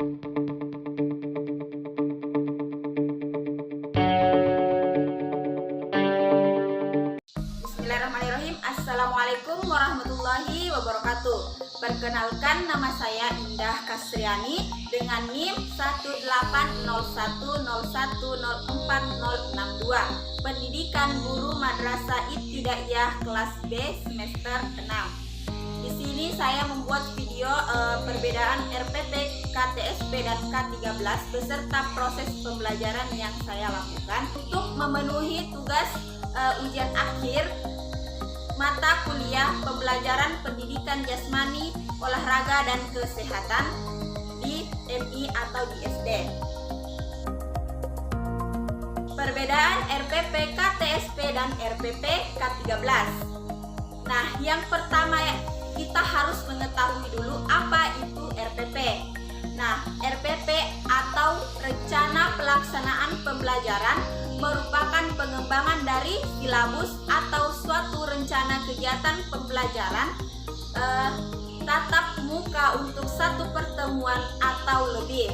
Bismillahirrahmanirrahim. Assalamualaikum warahmatullahi wabarakatuh. Perkenalkan, nama saya Indah Kasriani dengan NIM 18010104062, Pendidikan Guru Madrasah Ibtidaiyah kelas B semester 6. Di sini saya membuat video perbedaan RPP, KTSP dan K13 beserta proses pembelajaran yang saya lakukan untuk memenuhi tugas ujian akhir mata kuliah pembelajaran pendidikan jasmani, olahraga dan kesehatan di MI atau di SD. Perbedaan RPP, KTSP dan RPP K13. Nah, yang pertama kita harus mengetahui dulu apa itu RPP. Nah, RPP atau Rencana Pelaksanaan Pembelajaran merupakan pengembangan dari silabus atau suatu rencana kegiatan pembelajaran tatap muka untuk satu pertemuan atau lebih.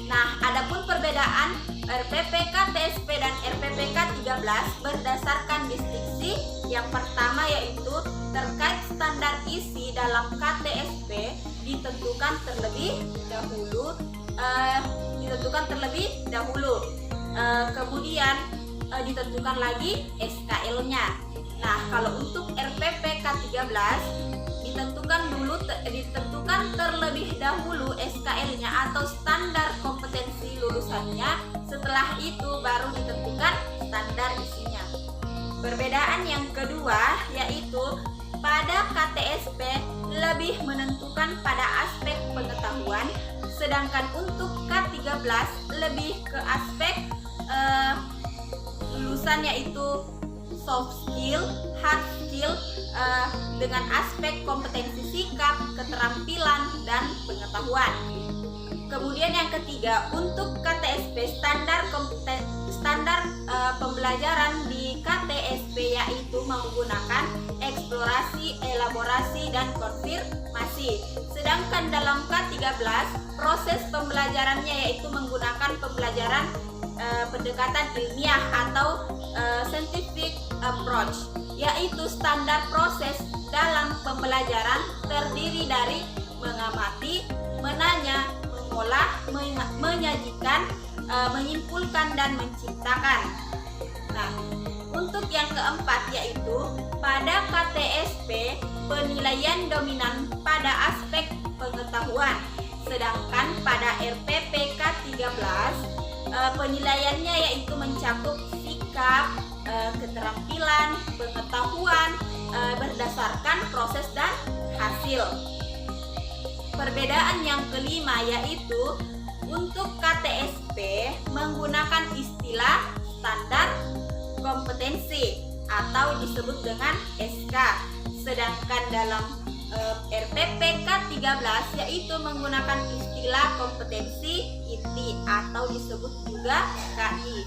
Nah, adapun perbedaan RPP, KTSP dan RPP K13 berdasarkan distinksi. Yang pertama yaitu terkait standar isi dalam KTSP ditentukan terlebih dahulu. Kemudian ditentukan lagi SKL-nya. Nah, kalau untuk RPP K13 ditentukan terlebih dahulu SKL-nya atau standar kompetensi lulusannya. Setelah itu baru ditentukan standar isinya. Perbedaan yang kedua yaitu pada KTSP lebih menentukan pada aspek pengetahuan, sedangkan untuk K13 lebih ke aspek lulusan yaitu soft skill, hard skill dengan aspek kompetensi sikap, keterampilan dan pengetahuan. Kemudian yang ketiga, untuk KTSP standar pembelajaran di KTSP yaitu menggunakan eksplorasi, elaborasi dan konfirmasi. Sedangkan dalam K13 proses pembelajarannya yaitu menggunakan pembelajaran pendekatan ilmiah atau scientific approach, yaitu standar proses dalam pembelajaran terdiri dari mengamati, menanya, mengolah, menyajikan, menyimpulkan dan menciptakan. Nah, untuk yang keempat yaitu pada KTSP penilaian dominan pada aspek pengetahuan, sedangkan pada RPP K13 penilaiannya yaitu mencakup sikap, keterampilan, pengetahuan berdasarkan proses dan hasil. Perbedaan yang kelima yaitu untuk KTSP menggunakan istilah standar kompetensi atau disebut dengan SK, sedangkan dalam RPP K13 yaitu menggunakan istilah kompetensi inti atau disebut juga KI.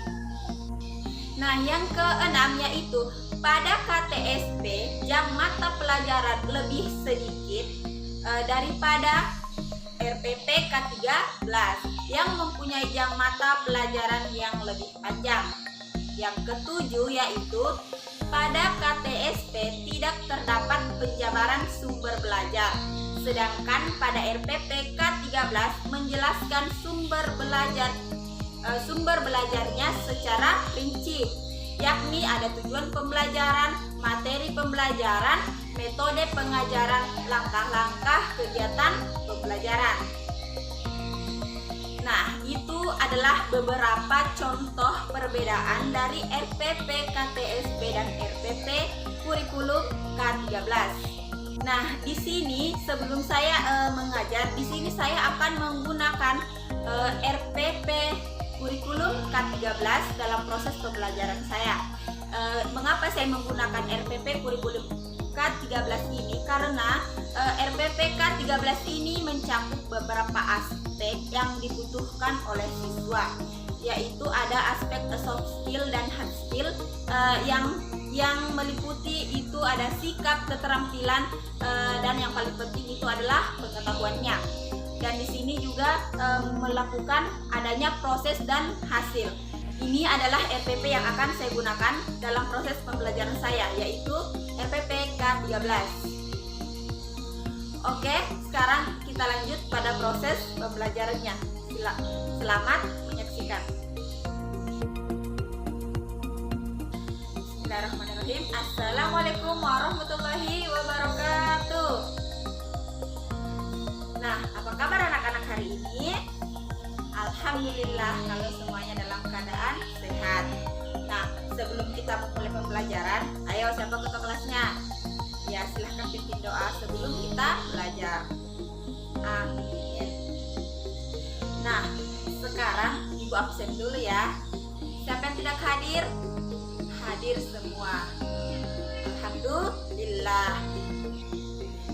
Nah, yang keenam yaitu pada KTSP jam mata pelajaran lebih sedikit daripada RPP K13 yang mempunyai jam mata pelajaran yang lebih panjang. Yang ketujuh yaitu pada KTSP tidak terdapat penjabaran sumber belajar, sedangkan pada RPP K13 menjelaskan sumber belajarnya secara rinci, yakni ada tujuan pembelajaran, materi pembelajaran, metode pengajaran, langkah-langkah kegiatan pembelajaran. Nah, itu adalah beberapa contoh perbedaan dari RPP, KTSP dan RPP kurikulum K13. Nah, di sini sebelum saya mengajar, di sini saya akan menggunakan RPP kurikulum K13 dalam proses pembelajaran saya. Mengapa saya menggunakan RPP kurikulum K13 ini? Karena RPP K13 ini mencakup beberapa aspek yang dibutuhkan oleh siswa, yaitu ada aspek soft skill dan hard skill yang meliputi itu ada sikap, keterampilan, dan yang paling penting itu adalah pengetahuannya. dan di sini juga melakukan adanya proses dan hasil. Ini adalah RPP yang akan saya gunakan dalam proses pembelajaran saya, yaitu RPP K13. Oke, sekarang kita lanjut pada proses pembelajarannya. Selamat menyaksikan. Bismillahirrahmanirrahim. Assalamualaikum warahmatullahi wabarakatuh. Nah, apa kabar anak-anak hari ini? Alhamdulillah kalau semuanya dalam keadaan sehat. Nah, sebelum kita memulai pembelajaran, ayo siapa ketua kelasnya? Ya, silahkan pimpin doa sebelum kita belajar. Amin. Nah, sekarang Ibu absen dulu ya. Siapa yang tidak hadir? Hadir semua. Alhamdulillah.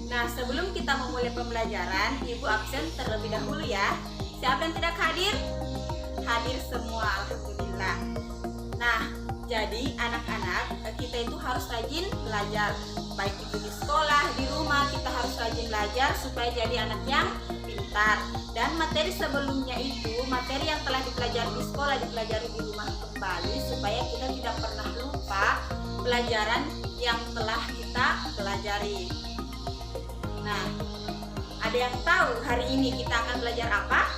Nah, sebelum kita memulai pembelajaran, Ibu absen terlebih dahulu ya. Siapa yang tidak hadir? Hadir semua, alhamdulillah. Nah, jadi anak-anak, kita itu harus rajin belajar. Baik itu di sekolah, di rumah, kita harus rajin belajar supaya jadi anak yang pintar. Dan materi sebelumnya itu, materi yang telah dipelajari di sekolah, dipelajari di rumah kembali, supaya kita tidak pernah lupa pelajaran yang telah kita pelajari. Nah, ada yang tahu hari ini kita akan belajar apa?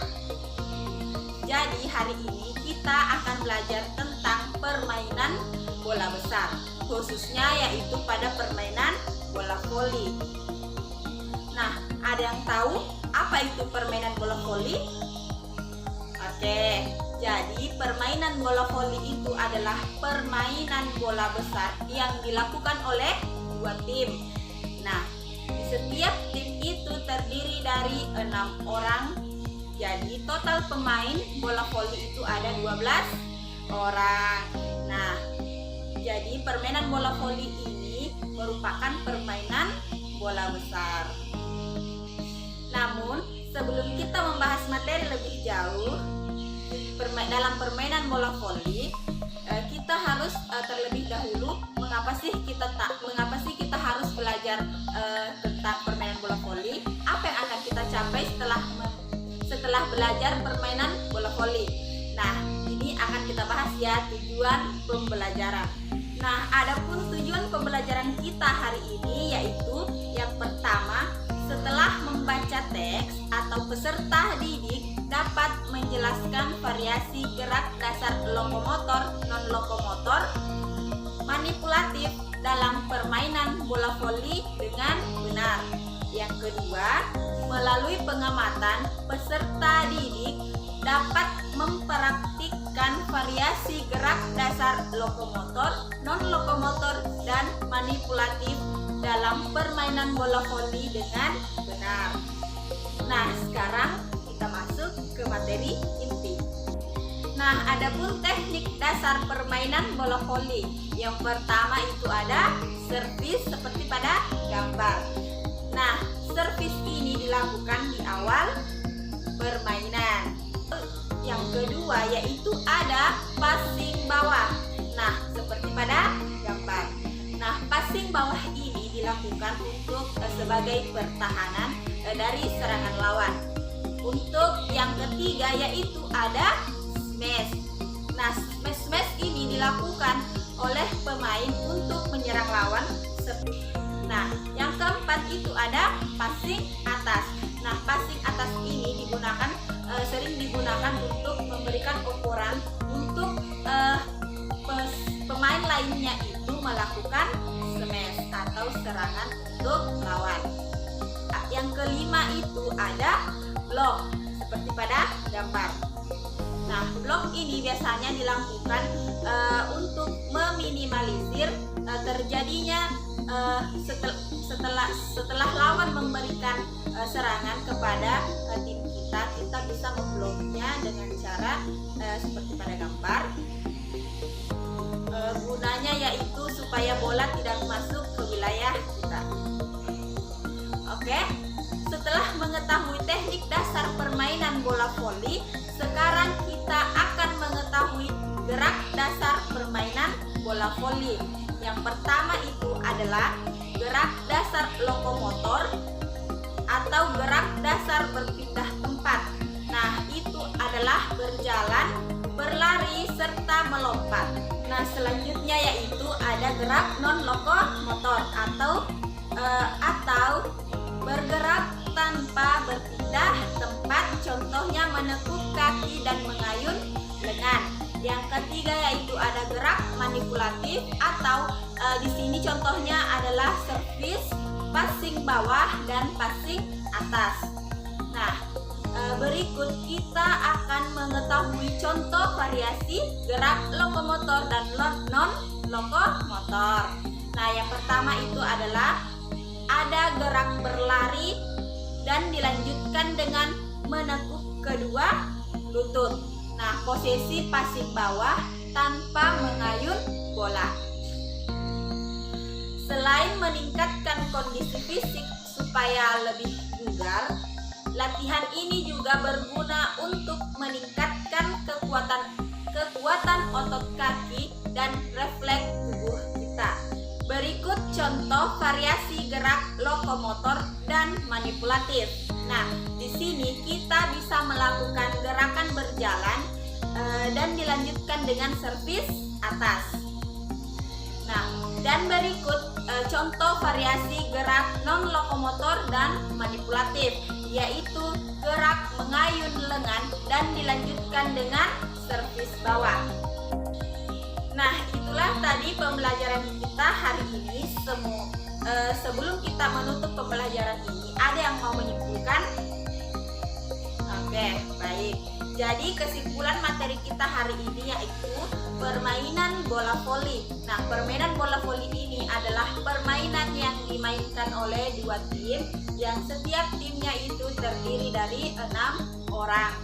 Jadi hari ini kita akan belajar tentang permainan bola besar, khususnya yaitu pada permainan bola voli. Nah, ada yang tahu apa itu permainan bola voli? Oke, jadi permainan bola voli itu adalah permainan bola besar yang dilakukan oleh dua tim. Nah, setiap tim itu terdiri dari 6 orang. Jadi total pemain bola voli itu ada 12 orang. Nah, jadi permainan bola voli ini merupakan permainan bola besar. Namun, sebelum kita membahas materi lebih jauh dalam permainan bola voli, kita harus terlebih dahulu mengapa sih kita harus belajar tentang permainan bola voli? Apa yang akan kita capai setelah belajar permainan bola voli? Nah, ini akan kita bahas ya, tujuan pembelajaran. Nah, adapun tujuan pembelajaran kita hari ini yaitu yang pertama, setelah membaca teks atau peserta didik dapat menjelaskan variasi gerak dasar lokomotor, non-lokomotor, manipulatif dalam permainan bola voli dengan benar. Yang kedua, melalui pengamatan, peserta didik dapat mempraktikkan variasi gerak dasar lokomotor, non-lokomotor, dan manipulatif dalam permainan bola voli dengan benar. Nah, sekarang kita masuk ke materi inti. Nah, adapun teknik dasar permainan bola voli. Yang pertama itu ada servis seperti pada gambar. Nah, servis ini dilakukan di awal permainan. Yang kedua yaitu ada passing bawah. Nah, seperti pada gambar. Nah, passing bawah ini dilakukan untuk sebagai pertahanan dari serangan lawan. Untuk yang ketiga yaitu ada smash. Nah, smash ini dilakukan oleh pemain untuk menyerang lawan. Nah, yang keempat itu ada passing atas. Nah, passing atas ini sering digunakan untuk memberikan ukuran untuk pemain lainnya itu melakukan smash atau serangan untuk lawan. Yang kelima itu ada blok seperti pada gambar. Nah, blok ini biasanya dilakukan untuk meminimalisir terjadinya setelah lawan memberikan serangan kepada tim kita bisa membloknya dengan cara seperti pada gambar. Gunanya yaitu supaya bola tidak masuk ke wilayah kita. Oke, setelah mengetahui teknik dasar permainan bola voli, sekarang kita akan mengetahui gerak dasar permainan bola voli. Yang pertama itu adalah gerak dasar lokomotor atau gerak dasar berpindah tempat. Nah, itu adalah berjalan, berlari, serta melompat. Nah, selanjutnya yaitu ada gerak non-lokomotor atau bergerak tanpa berpindah tempat, contohnya menekuk kaki dan mengayun lengan. Yang ketiga yaitu ada gerak manipulatif atau di sini contohnya adalah servis, passing bawah dan passing atas. Nah, berikut kita akan mengetahui contoh variasi gerak lokomotor dan non-lokomotor. Nah, yang pertama itu adalah ada gerak berlari dan dilanjutkan dengan menekuk kedua lutut. Nah, posisi passing bawah tanpa mengayun bola. Selain meningkatkan kondisi fisik supaya lebih bugar, latihan ini juga berguna untuk meningkatkan kekuatan otot kaki dan refleks tubuh kita. Berikut contoh variasi gerak lokomotor dan manipulatif. Nah, di sini kita bisa melakukan gerakan berjalan dan dilanjutkan dengan servis atas. Nah, dan berikut contoh variasi gerak non-lokomotor dan manipulatif, yaitu gerak mengayun lengan dan dilanjutkan dengan servis bawah. Nah, itulah tadi pembelajaran kita hari ini. Sebelum kita menutup pembelajaran ini, ada yang mau menyimpulkan? Oke, baik. Jadi kesimpulan materi kita hari ini yaitu permainan bola voli. Nah, permainan bola voli ini adalah permainan yang dimainkan oleh dua tim yang setiap timnya itu terdiri dari 6 orang.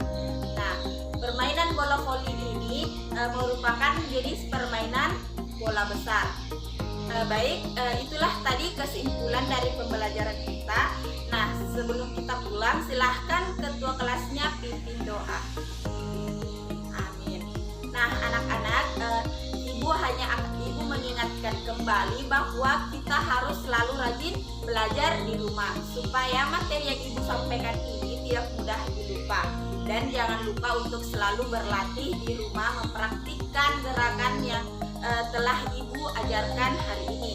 Nah, permainan bola voli ini merupakan jenis permainan bola besar. Baik, itulah tadi kesimpulan dari pembelajaran kita. Nah, sebelum kita pulang, silahkan ketua kelasnya pimpin doa. Amin. Nah, anak-anak, ibu mengingatkan kembali bahwa kita harus selalu rajin belajar di rumah supaya materi yang ibu sampaikan ini tidak mudah dilupa. Dan jangan lupa untuk selalu berlatih di rumah, mempraktikkan gerakan yang telah ibu ajarkan hari ini.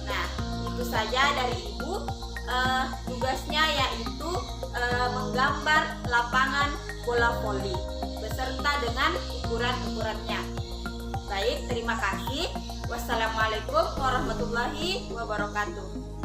Nah, itu saja dari ibu. Tugasnya yaitu menggambar lapangan bola voli beserta dengan ukuran-ukurannya. Baik, terima kasih. Wassalamualaikum warahmatullahi wabarakatuh.